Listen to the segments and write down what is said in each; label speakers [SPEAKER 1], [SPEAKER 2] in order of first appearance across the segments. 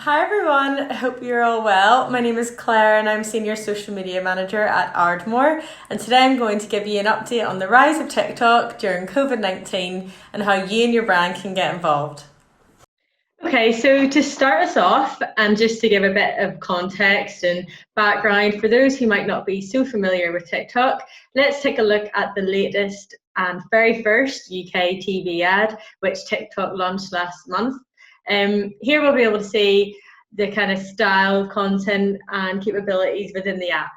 [SPEAKER 1] Hi everyone, I hope you're all well. My name is Claire and I'm Senior Social Media Manager at Ardmore, and today I'm going to give you an update on the rise of TikTok during COVID-19 and how you and your brand can get involved. Okay, so to start us off, and just to give a bit of context and background for those who might not be so familiar with TikTok, let's take a look at the latest and very first UK TV ad, which TikTok launched last month. Here we'll be able to see the kind of style, content, and capabilities within the app.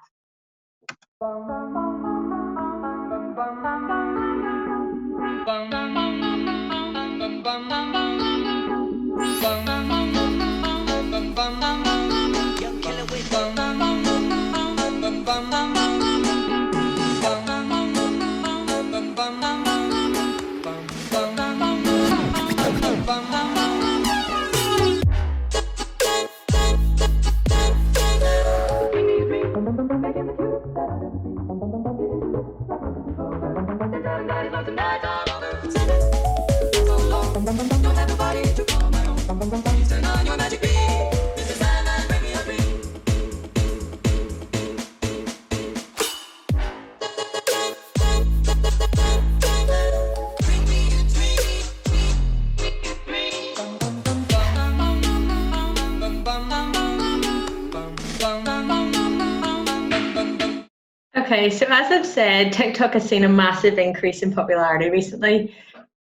[SPEAKER 1] Okay, so as I've said, TikTok has seen a massive increase in popularity recently.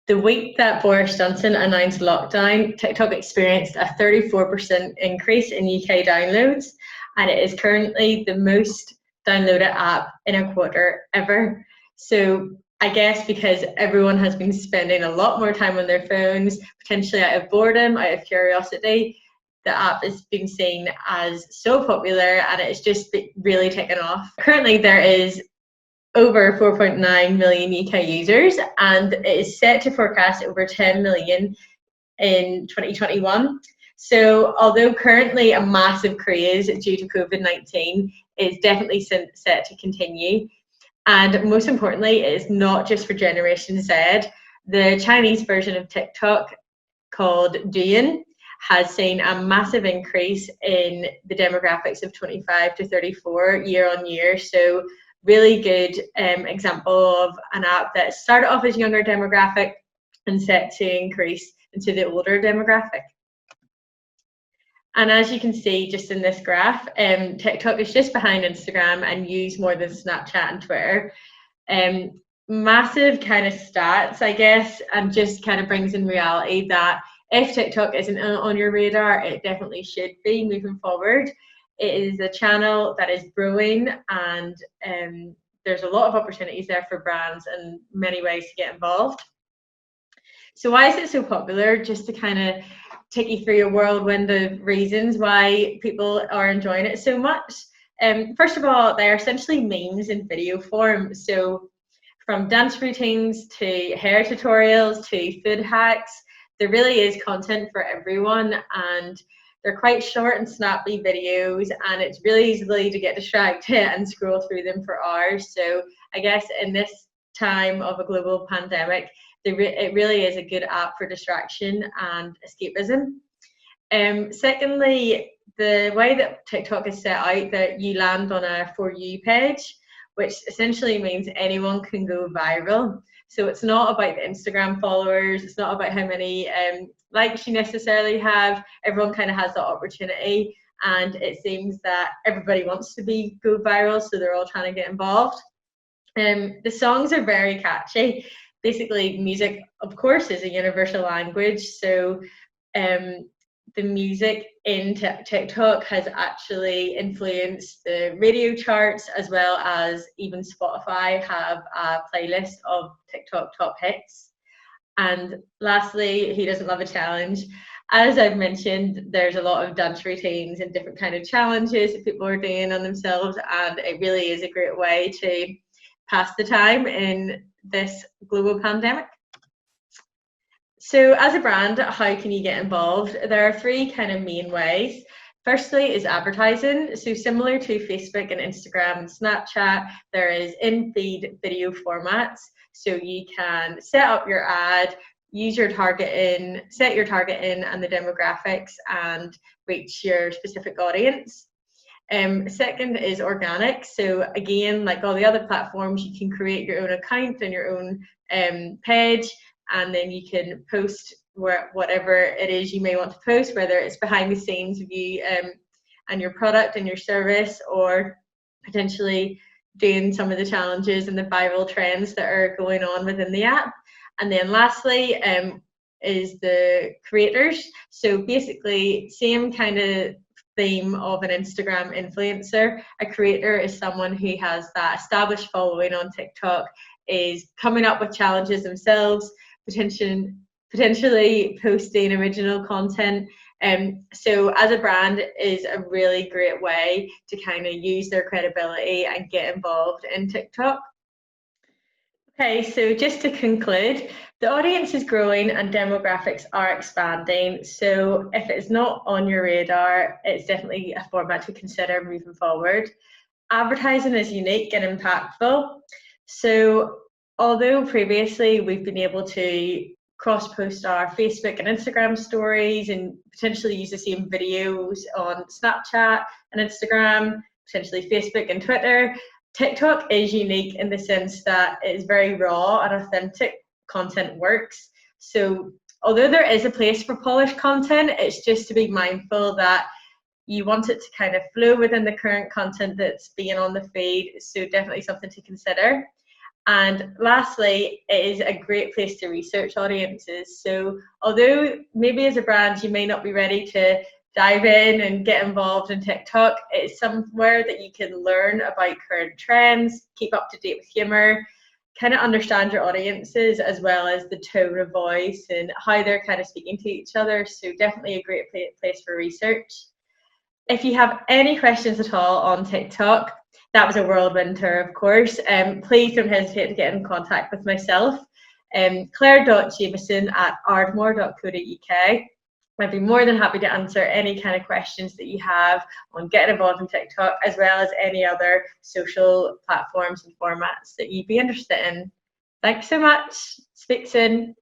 [SPEAKER 1] The week that Boris Johnson announced lockdown, TikTok experienced a 34% increase in UK downloads, and it is currently the most downloaded app in a quarter ever. So I guess because everyone has been spending a lot more time on their phones, potentially out of boredom, out of curiosity, the app has been seen as so popular and it's just really taken off. Currently, there is over 4.9 million UK users, and it is set to forecast over 10 million in 2021. So, although currently a massive craze due to COVID-19 is definitely set to continue, and most importantly, it is not just for Generation Z. The Chinese version of TikTok, called Douyin, has seen a massive increase in the demographics of 25 to 34 year on year. So really good example of an app that started off as younger demographic and set to increase into the older demographic. And as you can see just in this graph, TikTok is just behind Instagram and used more than Snapchat and Twitter. Massive kind of stats, I guess, and just kind of brings in reality that if TikTok isn't on your radar, it definitely should be moving forward. It is a channel that is growing, and there's a lot of opportunities there for brands and many ways to get involved. So why is it so popular? Just to kind of take you through a whirlwind of reasons why people are enjoying it so much. First of all, they're essentially memes in video form. So from dance routines to hair tutorials to food hacks, there really is content for everyone, and they're quite short and snappy videos, and it's really easy to get distracted and scroll through them for hours. So I guess in this time of a global pandemic, it really is a good app for distraction and escapism. Secondly, the way that TikTok is set out, that you land on a For You page, which essentially means anyone can go viral. So it's not about the Instagram followers, it's not about how many likes you necessarily have. Everyone kind of has that opportunity, and it seems that everybody wants to go viral, so they're all trying to get involved. The songs are very catchy. Basically, music, of course, is a universal language. So the music in TikTok has actually influenced the radio charts, as well as even Spotify have a playlist of TikTok top hits. And lastly, who doesn't love a challenge? As I've mentioned, there's a lot of dance routines and different kind of challenges that people are doing on themselves, and it really is a great way to pass the time in this global pandemic. So as a brand, how can you get involved? There are three kind of main ways. Firstly is advertising. So similar to Facebook and Instagram and Snapchat, there is in-feed video formats. So you can set up your ad, use your targeting, set your targeting and the demographics, and reach your specific audience. Second is organic. So again, like all the other platforms, you can create your own account and your own page, and then you can post whatever it is you may want to post, whether it's behind the scenes of you and your product and your service, or potentially doing some of the challenges and the viral trends that are going on within the app. And then lastly is the creators. So basically, same kind of theme of an Instagram influencer. A creator is someone who has that established following on TikTok, is coming up with challenges themselves, potentially posting original content. So as a brand is a really great way to kind of use their credibility and get involved in TikTok. Okay, so just to conclude, the audience is growing and demographics are expanding. So if it's not on your radar, it's definitely a format to consider moving forward. Advertising is unique and impactful. So although previously we've been able to cross-post our Facebook and Instagram stories and potentially use the same videos on Snapchat and Instagram, potentially Facebook and Twitter, TikTok is unique in the sense that it is very raw and authentic content works. So although there is a place for polished content, it's just to be mindful that you want it to kind of flow within the current content that's being on the feed. So definitely something to consider. And lastly, it is a great place to research audiences. So although maybe as a brand you may not be ready to dive in and get involved in TikTok, it's somewhere that you can learn about current trends, keep up to date with humor, kind of understand your audiences as well as the tone of voice and how they're kind of speaking to each other. So definitely a great place for research. If you have any questions at all on TikTok, that was a whirlwind tour, of course. Please don't hesitate to get in contact with myself, claire.jameson@ardmore.co.uk. I'd be more than happy to answer any kind of questions that you have on getting involved in TikTok, as well as any other social platforms and formats that you'd be interested in. Thanks so much. Speak soon.